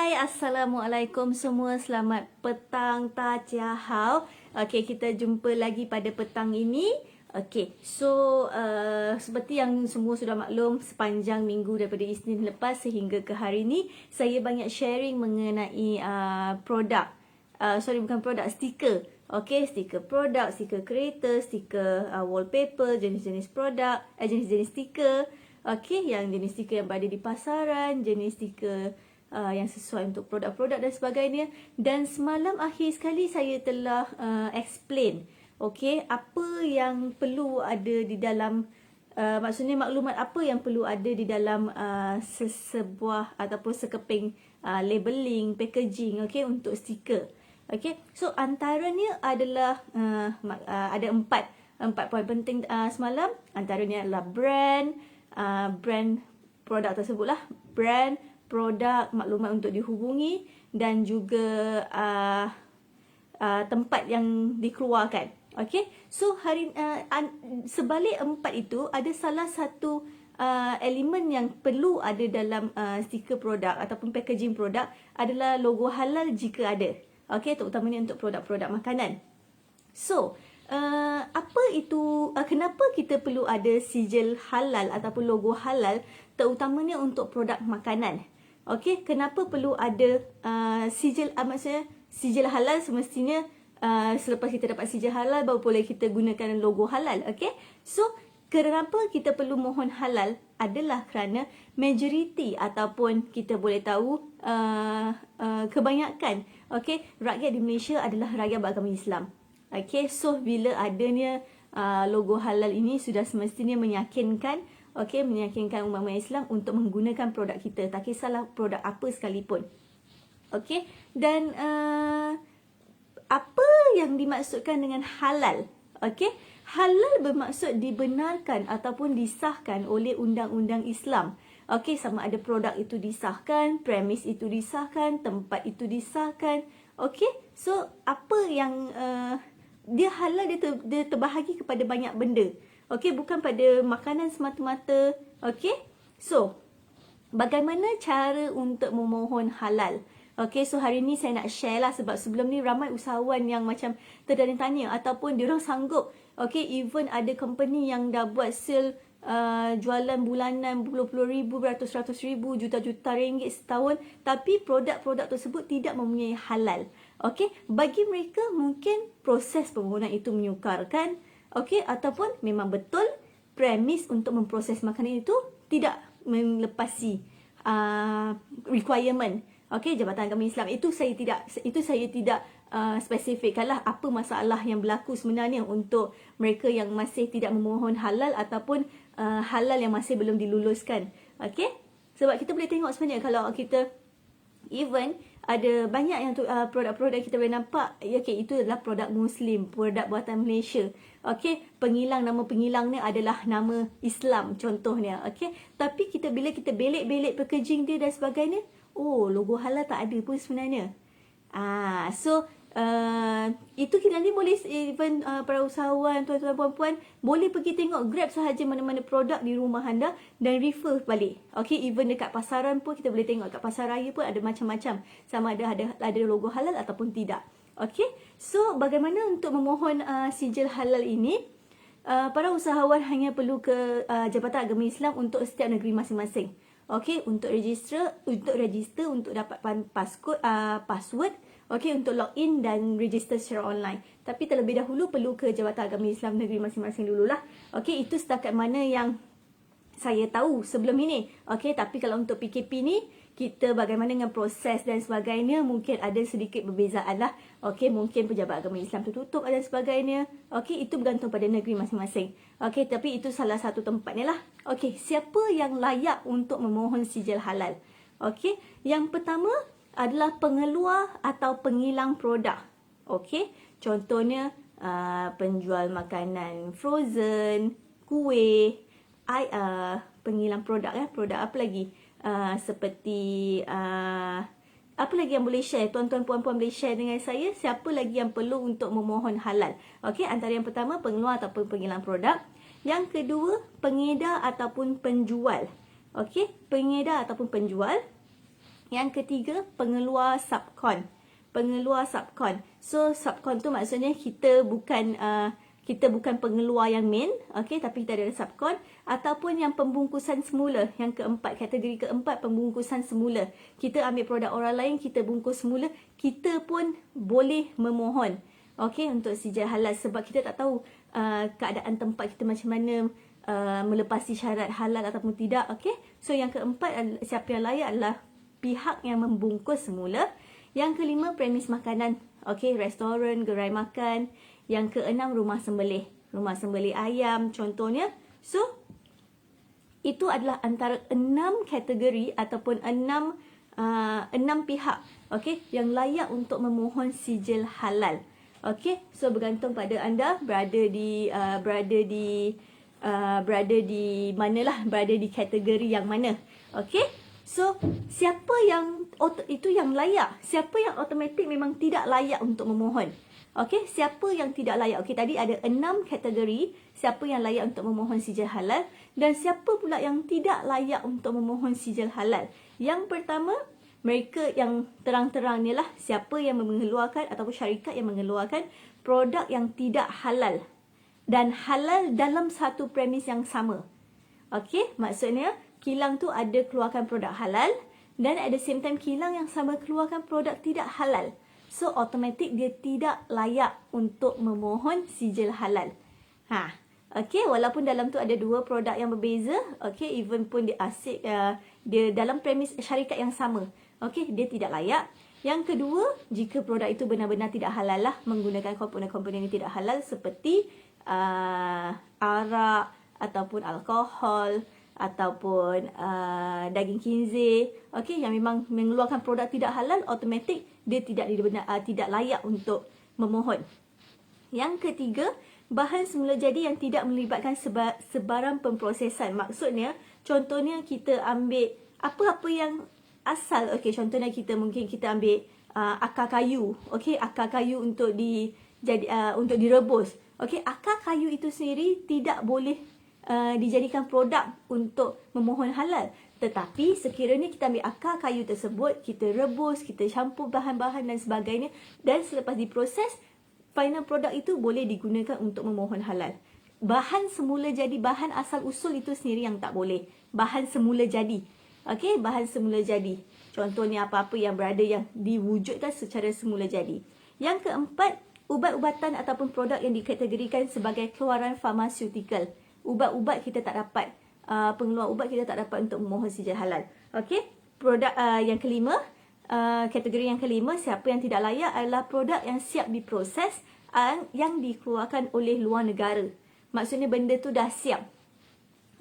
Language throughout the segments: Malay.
Hai, Assalamualaikum semua. Selamat petang, ta chia hao. Okey, kita jumpa lagi pada petang ini. Okey, so seperti yang semua sudah maklum, sepanjang minggu daripada Isnin lepas sehingga ke hari ini, saya banyak sharing mengenai produk. Bukan produk, stiker. Okey, stiker produk, stiker kereta, stiker wallpaper, jenis-jenis produk, jenis-jenis stiker. Okey, yang jenis stiker yang berada di pasaran, jenis stiker yang sesuai untuk produk-produk dan sebagainya. Dan semalam akhir sekali saya telah explain, okey, apa yang perlu ada di dalam, maksudnya maklumat apa yang perlu ada di dalam sebuah ataupun sekeping labeling, packaging, okey, untuk stiker. Okey, so antaranya adalah ada empat poin penting semalam. Antaranya adalah brand produk tersebut lah, brand, produk, maklumat untuk dihubungi dan juga tempat yang dikeluarkan. Okey, so sebalik empat itu ada salah satu elemen yang perlu ada dalam stiker produk ataupun packaging produk adalah logo halal jika ada. Okey, terutamanya untuk produk-produk makanan. So, apa itu, kenapa kita perlu ada sijil halal ataupun logo halal terutamanya untuk produk makanan? Okey, kenapa perlu ada sijil, maksudnya sijil halal semestinya selepas kita dapat sijil halal baru boleh kita gunakan logo halal. Okey, so kenapa kita perlu mohon halal adalah kerana majoriti ataupun kita boleh tahu kebanyakan, okey, rakyat di Malaysia adalah rakyat beragama Islam. Okey, so bila adanya logo halal ini sudah semestinya meyakinkan, okey, meyakinkan umat Islam untuk menggunakan produk kita, tak kisahlah produk apa sekalipun. Okey, dan apa yang dimaksudkan dengan halal? Okey, halal bermaksud dibenarkan ataupun disahkan oleh undang-undang Islam. Okey, sama ada produk itu disahkan, premis itu disahkan, tempat itu disahkan. Okey, so apa yang dia halal, dia terbahagi kepada banyak benda. Okey, bukan pada makanan semata-mata. Okey, so bagaimana cara untuk memohon halal? Okey, so hari ni saya nak share lah, sebab sebelum ni ramai usahawan yang macam tertanya-tanya ataupun diorang sanggup. Okey, even ada company yang dah buat sale jualan bulanan puluh-puluh ribu, beratus-ratus ribu, juta-juta ringgit setahun, tapi produk-produk tersebut tidak mempunyai halal. Okey, bagi mereka mungkin proses permohonan itu menyukarkan, okey, ataupun memang betul premis untuk memproses makanan itu tidak melepasi requirement, okey, Jabatan Agama Islam. Itu saya tidak spesifikkanlah apa masalah yang berlaku sebenarnya untuk mereka yang masih tidak memohon halal ataupun halal yang masih belum diluluskan. Okey, sebab kita boleh tengok sebenarnya kalau kita even ada banyak yang produk-produk kita boleh nampak, okey, itu adalah produk Muslim, produk buatan Malaysia. Okey, nama pengilang ni adalah nama Islam contohnya. Okey, tapi bila kita belik-belik packaging dia dan sebagainya, oh, logo halal tak ada pun sebenarnya. So itu kita nanti boleh, even para usahawan, tuan-tuan, puan-puan, boleh pergi tengok, grab sahaja mana-mana produk di rumah anda dan refer balik. Okey, even dekat pasaran pun kita boleh tengok, kat pasar raya pun ada macam-macam, sama ada logo halal ataupun tidak. Okey, so bagaimana untuk memohon sijil halal ini? Para usahawan hanya perlu ke Jabatan Agama Islam untuk setiap negeri masing-masing. Okey, untuk register untuk dapat password, okey, untuk login dan register secara online. Tapi terlebih dahulu perlu ke Jabatan Agama Islam negeri masing-masing dululah. Okey, itu setakat mana yang saya tahu sebelum ini. Okey, tapi kalau untuk PKP ni, kita bagaimana dengan proses dan sebagainya, mungkin ada sedikit perbezaan lah. Okey, mungkin pejabat agama Islam tertutup dan sebagainya. Okey, itu bergantung pada negeri masing-masing. Okey, tapi itu salah satu tempatnya lah. Okey, siapa yang layak untuk memohon sijil halal? Okey, yang pertama adalah pengeluar atau pengilang produk. Okey, contohnya penjual makanan frozen, kuih, pengilang produk, produk apa lagi? Seperti apa lagi yang boleh share? Tuan-tuan, puan-puan boleh share dengan saya siapa lagi yang perlu untuk memohon halal. Okey, antara yang pertama pengeluar ataupun pengilang produk. Yang kedua, pengedar ataupun penjual. Okey, pengedar ataupun penjual. Yang ketiga, pengeluar subkon. Pengeluar subkon. So, subkon tu maksudnya kita bukan pengeluar yang main, okey, tapi kita ada subkon, ataupun yang pembungkusan semula. Yang keempat, kategori keempat, pembungkusan semula. Kita ambil produk orang lain, kita bungkus semula, kita pun boleh memohon, okey, untuk sijil halal, sebab kita tak tahu keadaan tempat kita macam mana, melepasi syarat halal ataupun tidak, okey. So yang keempat, siapa yang layak adalah pihak yang membungkus semula. Yang kelima, premis makanan, okey, restoran, gerai makan. Yang keenam, rumah sembelih ayam contohnya. So itu adalah antara 6 kategori ataupun 6 pihak, okey, yang layak untuk memohon sijil halal. Okey, so bergantung pada anda berada di manalah, berada di kategori yang mana. Okey, so siapa yang itu yang layak, siapa yang automatik memang tidak layak untuk memohon. Okey, siapa yang tidak layak? Okey, tadi ada 6 kategori siapa yang layak untuk memohon sijil halal, dan siapa pula yang tidak layak untuk memohon sijil halal. Yang pertama, mereka yang terang-terang ni lah, siapa yang mengeluarkan ataupun syarikat yang mengeluarkan produk yang tidak halal dan halal dalam satu premis yang sama. Okey, maksudnya kilang tu ada keluarkan produk halal dan at the same time kilang yang sama keluarkan produk tidak halal. So automatik dia tidak layak untuk memohon sijil halal. Okey, walaupun dalam tu ada 2 produk yang berbeza, okey, even pun dia asyik dia dalam premis syarikat yang sama. Okey, dia tidak layak. Yang kedua, jika produk itu benar-benar tidak halal lah, menggunakan komponen-komponen yang tidak halal seperti arak ataupun alkohol ataupun daging khinzir, okey, yang memang mengeluarkan produk tidak halal, automatik dia tidak layak untuk memohon. Yang ketiga, bahan semula jadi yang tidak melibatkan sebarang pemprosesan. Maksudnya, contohnya kita ambil apa-apa yang asal, okey, contohnya mungkin kita ambil akar kayu, okey, akar kayu untuk untuk direbus. Okey, akar kayu itu sendiri tidak boleh dijadikan produk untuk memohon halal. Tetapi sekiranya kita ambil akar kayu tersebut, kita rebus, kita campur bahan-bahan dan sebagainya, dan selepas diproses, final produk itu boleh digunakan untuk memohon halal. Bahan semula jadi, bahan asal usul itu sendiri yang tak boleh. Bahan semula jadi. Okey, bahan semula jadi. Contohnya apa-apa yang diwujudkan secara semula jadi. Yang keempat, ubat-ubatan ataupun produk yang dikategorikan sebagai keluaran farmaseutical. Ubat-ubat kita tak dapat, pengeluar ubat kita tak dapat untuk memohon sijil halal. Okey, produk yang kelima, kategori yang kelima, siapa yang tidak layak adalah produk yang siap diproses yang dikeluarkan oleh luar negara. Maksudnya benda tu dah siap.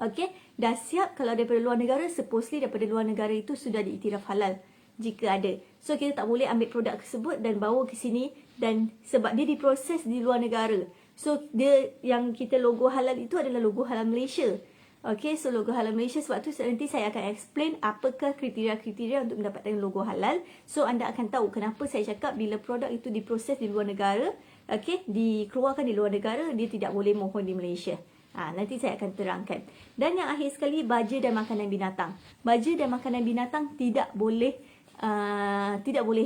Okey, dah siap. Kalau daripada luar negara, supposedly daripada luar negara itu sudah diiktiraf halal jika ada. So kita tak boleh ambil produk tersebut dan bawa ke sini, dan sebab dia diproses di luar negara. So dia yang kita logo halal itu adalah logo halal Malaysia. Okey, so logo halal Malaysia, sebab tu nanti saya akan explain apakah kriteria-kriteria untuk mendapatkan logo halal. So anda akan tahu kenapa saya cakap bila produk itu diproses di luar negara, okey, dikeluarkan di luar negara, dia tidak boleh mohon di Malaysia. Nanti saya akan terangkan. Dan yang akhir sekali, baja dan makanan binatang. Baja dan makanan binatang tidak boleh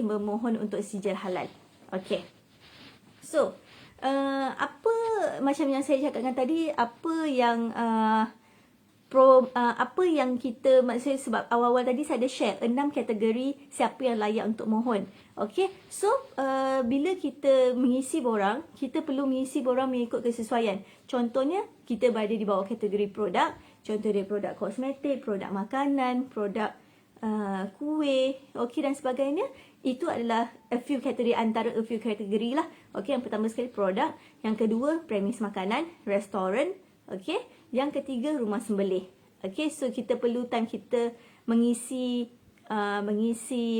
memohon untuk sijil halal. Okey. So, apa macam yang saya cakapkan tadi, apa yang kita, maksudnya sebab awal-awal tadi saya ada share 6 kategori siapa yang layak untuk mohon. Okey, so bila kita mengisi borang, kita perlu mengisi borang mengikut kesesuaian. Contohnya, kita berada di bawah kategori produk, contoh dia produk kosmetik, produk makanan, produk kuih, okey, dan sebagainya. Itu adalah antara a few kategori lah. Okey, yang pertama sekali produk, yang kedua premis makanan, restoran, okey, yang ketiga rumah sembelih. Okey, so kita perlu time kita mengisi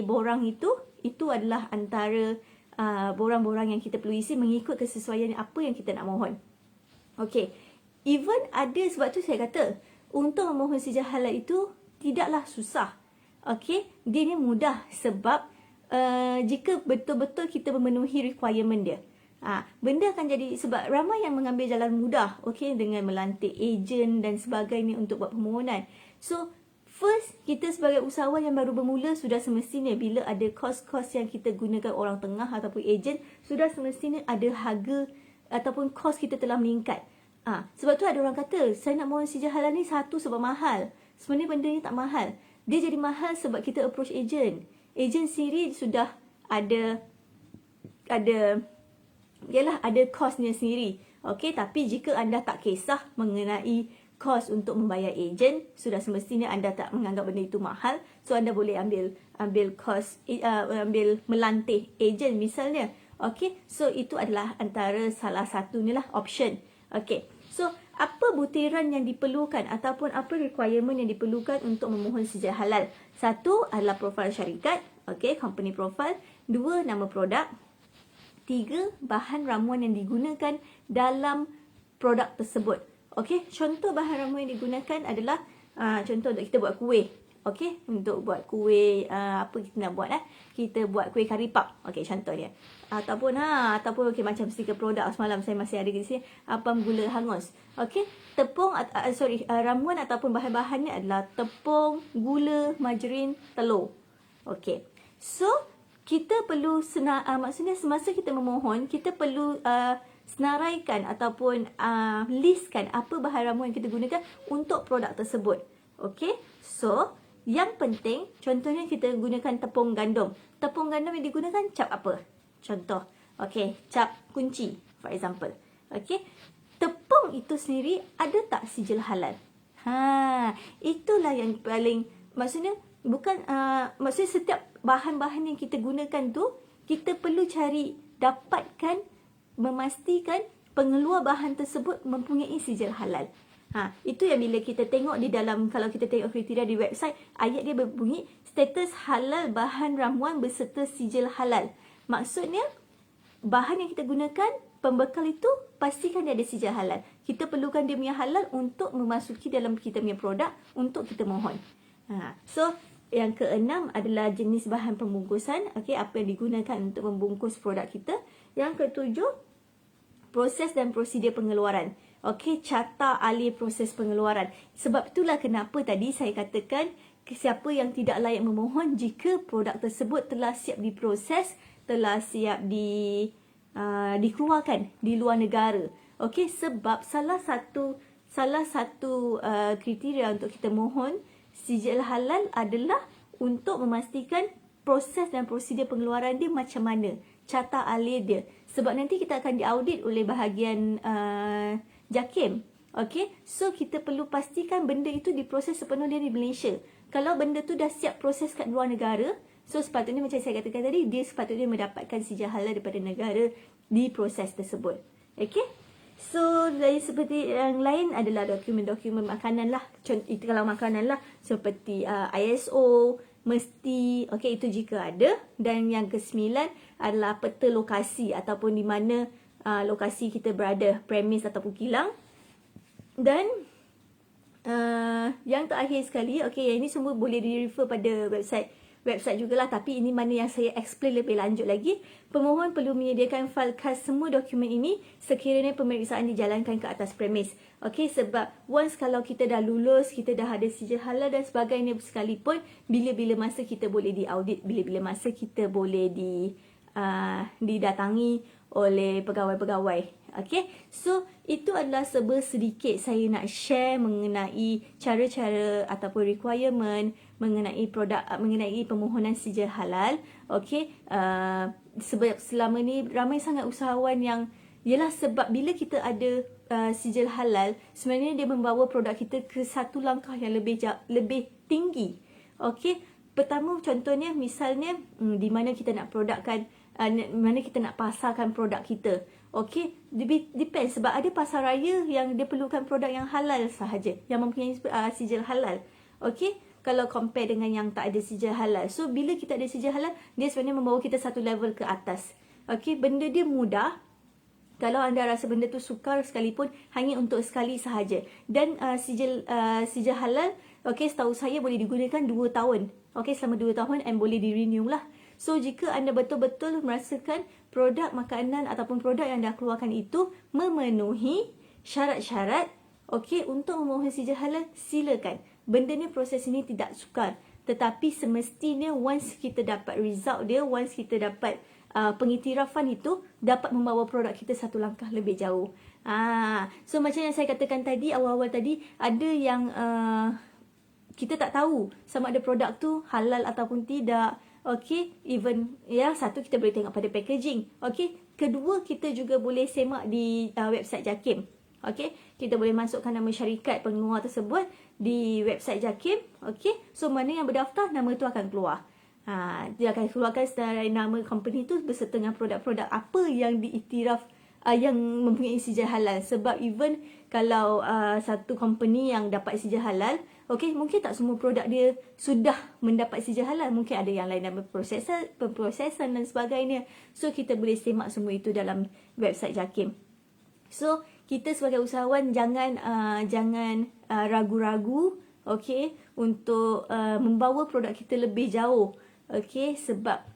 borang itu adalah antara borang-borang yang kita perlu isi mengikut kesesuaian apa yang kita nak mohon. Okey, even ada, sebab tu saya kata untuk memohon sijil halal itu tidaklah susah. Okey, dia ni mudah sebab jika betul-betul kita memenuhi requirement dia. Benda akan jadi, sebab ramai yang mengambil jalan mudah, okey, dengan melantik ejen dan sebagainya untuk buat permohonan. So, First, kita sebagai usahawan yang baru bermula sudah semestinya bila ada kos-kos yang kita gunakan orang tengah ataupun ejen, sudah semestinya ada harga ataupun kos kita telah meningkat. Sebab tu ada orang kata, saya nak mohon sijil halal ni satu sebab mahal. Sebenarnya benda ni tak mahal. Dia jadi mahal sebab kita approach ejen. Ejen sendiri sudah ada kosnya sendiri. Okey, tapi jika anda tak kisah mengenai kos untuk membayar ejen, sudah semestinya anda tak menganggap benda itu mahal, so anda boleh ambil kos, ambil melantih ejen misalnya. Okey, so itu adalah antara salah satunya lah option. Okey, so apa butiran yang diperlukan ataupun apa requirement yang diperlukan untuk memohon sijil halal? Satu adalah profil syarikat, okey, company profile. Dua, nama produk. Tiga, bahan ramuan yang digunakan dalam produk tersebut. Okey, contoh bahan ramuan yang digunakan adalah contoh untuk kita buat kuih. Okey, untuk buat kuih apa kita nak buat kita buat kuih kari pap. Okey, contoh dia. Ataupun okey, macam stiker produk semalam saya masih ada di sini, apam gula hangus. Okey, tepung ramuan ataupun bahan-bahannya adalah tepung, gula, margarin, telur. Okey. So, kita perlu maksudnya semasa kita memohon, kita perlu senaraikan ataupun listkan apa bahan ramuan yang kita gunakan untuk produk tersebut. Okey, so yang penting, contohnya kita gunakan tepung gandum. Tepung gandum yang digunakan cap apa? Contoh, okey, cap kunci for example. Okey, tepung itu sendiri ada tak sijil halal? Itulah yang paling, maksudnya bukan maksudnya setiap bahan-bahan yang kita gunakan tu kita perlu cari dapatkan, memastikan pengeluar bahan tersebut mempunyai sijil halal. Itu yang bila kita tengok di dalam, kalau kita tengok kriteria di website, ayat dia berbunyi status halal bahan ramuan berserta sijil halal. Maksudnya bahan yang kita gunakan, pembekal itu pastikan dia ada sijil halal. Kita perlukan dia punya halal untuk memasuki dalam kita punya produk untuk kita mohon. So yang keenam adalah jenis bahan pembungkusan. Okey, apa yang digunakan untuk membungkus produk kita. Yang ketujuh, proses dan prosedur pengeluaran. Okey, carta alih proses pengeluaran. Sebab itulah kenapa tadi saya katakan siapa yang tidak layak memohon jika produk tersebut telah siap diproses, telah siap dikeluarkan di luar negara. Okey, sebab salah satu kriteria untuk kita mohon sijil halal adalah untuk memastikan proses dan prosedur pengeluaran dia macam mana, carta alih dia. Sebab nanti kita akan diaudit oleh bahagian JAKIM. Okey, so kita perlu pastikan benda itu diproses sepenuhnya di Malaysia. Kalau benda tu dah siap proses kat luar negara, so sepatutnya macam saya katakan tadi, dia sepatutnya mendapatkan sijil halal daripada negara di proses tersebut. Okey, so dari seperti yang lain adalah dokumen-dokumen makanan lah. Itu kalau makanan lah, seperti ISO, mesti, okey, itu jika ada. Dan yang ke-9 adalah peta lokasi ataupun di mana lokasi kita berada, premis ataupun kilang. Dan yang terakhir sekali, okey, yang ini semua boleh di-refer pada website jugalah, tapi ini mana yang saya explain lebih lanjut lagi. Pemohon perlu menyediakan fail khas semua dokumen ini sekiranya pemeriksaan dijalankan ke atas premis. Okey, sebab once kalau kita dah lulus, kita dah ada sijil halal dan sebagainya sekalipun, bila-bila masa kita boleh diaudit, bila-bila masa kita boleh didatangi oleh pegawai-pegawai. Okey, so itu adalah sedikit saya nak share mengenai cara-cara ataupun requirement mengenai produk, mengenai pemohonan sijil halal. Okey, sebab selama ni ramai sangat usahawan yang, ialah sebab bila kita ada sijil halal, sebenarnya dia membawa produk kita ke satu langkah yang lebih tinggi. Okey, pertama contohnya misalnya di mana kita nak produkkan, mana kita nak pasarkan produk kita. Okey, depends, sebab ada pasar raya yang dia perlukan produk yang halal sahaja, yang mempunyai sijil halal. Okey, kalau compare dengan yang tak ada sijil halal. So bila kita ada sijil halal, dia sebenarnya membawa kita satu level ke atas. Okey, benda dia mudah. Kalau anda rasa benda tu sukar sekalipun, hanya untuk sekali sahaja. Dan sijil halal, okey, setahu saya boleh digunakan 2 tahun. Okey, selama 2 tahun and boleh di-renew lah. So jika anda betul-betul merasakan produk makanan ataupun produk yang anda keluarkan itu memenuhi syarat-syarat, okey, untuk memohon sijil halal, silakan. benda ni, proses ini tidak sukar. Tetapi semestinya once kita dapat result dia, once kita dapat pengiktirafan itu, dapat membawa produk kita satu langkah lebih jauh. So macam yang saya katakan tadi, awal-awal tadi, ada yang kita tak tahu sama ada produk tu halal ataupun tidak. Okey, even ya, satu kita boleh tengok pada packaging. Okey, kedua kita juga boleh semak di website JAKIM. Okey, kita boleh masukkan nama syarikat pengeluar tersebut di website JAKIM. Okey, so mana yang berdaftar, nama tu akan keluar. Dia akan keluarkan senarai nama company tu beserta dengan produk-produk apa yang diiktiraf, yang mempunyai sijil halal. Sebab even kalau satu company yang dapat sijil halal, okey, mungkin tak semua produk dia sudah mendapat sijil halal. Mungkin ada yang lain dalam pemprosesan dan sebagainya. So kita boleh semak semua itu dalam website JAKIM. So kita sebagai usahawan jangan ragu-ragu, okey, untuk membawa produk kita lebih jauh. Okey, sebab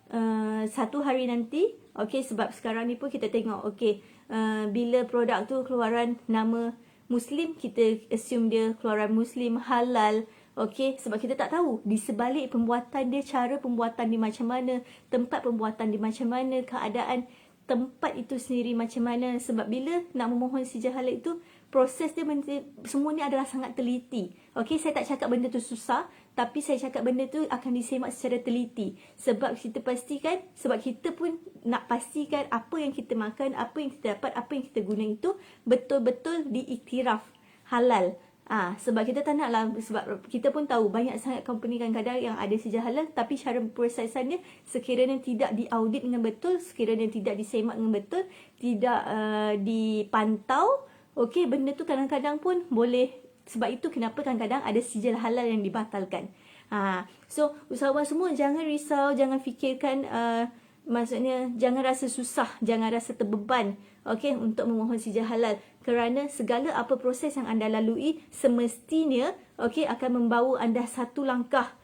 satu hari nanti, okey, sebab sekarang ni pun kita tengok, okey, bila produk tu keluaran nama Muslim, kita assume dia keluaran Muslim, halal. Okey, sebab kita tak tahu di sebalik pembuatan dia, cara pembuatan dia macam mana, tempat pembuatan dia macam mana, keadaan tempat itu sendiri macam mana. Sebab bila nak memohon sijil halal itu, proses dia semua ni adalah sangat teliti. Okey, saya tak cakap benda tu susah, tapi saya cakap benda tu akan disemak secara teliti. Sebab kita pastikan, sebab kita pun nak pastikan apa yang kita makan, apa yang kita dapat, apa yang kita guna itu betul-betul diiktiraf halal. Sebab kita tak naklah, sebab kita pun tahu banyak sangat company kadang-kadang yang ada sijil halal, tapi cara prosesannya sekiranya tidak diaudit dengan betul, sekiranya tidak disemak dengan betul, tidak dipantau, okey, benda tu kadang-kadang pun boleh. Sebab itu kenapa kadang-kadang ada sijil halal yang dibatalkan. So usahawan semua jangan risau, jangan fikirkan, maksudnya jangan rasa susah, jangan rasa terbeban, okey, untuk memohon sijil halal. Kerana segala apa proses yang anda lalui semestinya, okey, akan membawa anda satu langkah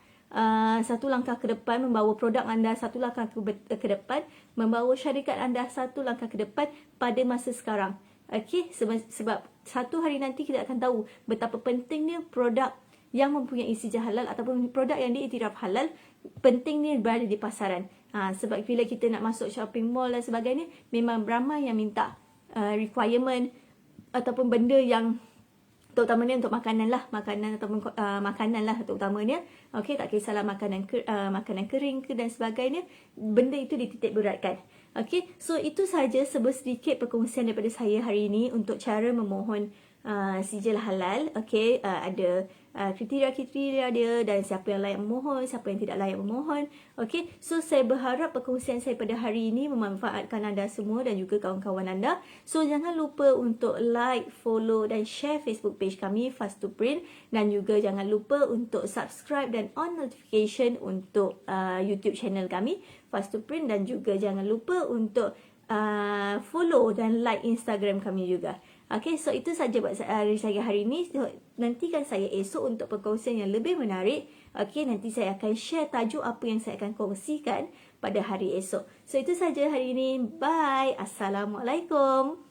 ke depan, membawa produk anda satu langkah ke depan, membawa syarikat anda satu langkah ke depan pada masa sekarang. Okey, sebab satu hari nanti kita akan tahu betapa pentingnya produk yang mempunyai sijil halal ataupun produk yang diiktiraf halal, pentingnya berada di pasaran. Sebab bila kita nak masuk shopping mall dan sebagainya, memang ramai yang minta requirement ataupun benda yang terutamanya untuk makanan lah, makanan lah terutamanya. Okey, tak kisahlah makanan kering ke dan sebagainya, benda itu dititik beratkan. Okey, so itu saja sedikit perkongsian daripada saya hari ini untuk cara memohon sijil halal. Okey, ada kriteria-kriteria dia dan siapa yang layak memohon, siapa yang tidak layak memohon. Okey, so saya berharap perkongsian saya pada hari ini memanfaatkan anda semua dan juga kawan-kawan anda. So jangan lupa untuk like, follow dan share Facebook page kami Fast to Print, dan juga jangan lupa untuk subscribe dan on notification untuk YouTube channel kami Fast to Print, dan juga jangan lupa untuk follow dan like Instagram kami juga. Okey, so itu saja buat saya hari ini. So, nantikan saya esok untuk perkongsian yang lebih menarik. Okey, nanti saya akan share tajuk apa yang saya akan kongsikan pada hari esok. So itu saja hari ini. Bye. Assalamualaikum.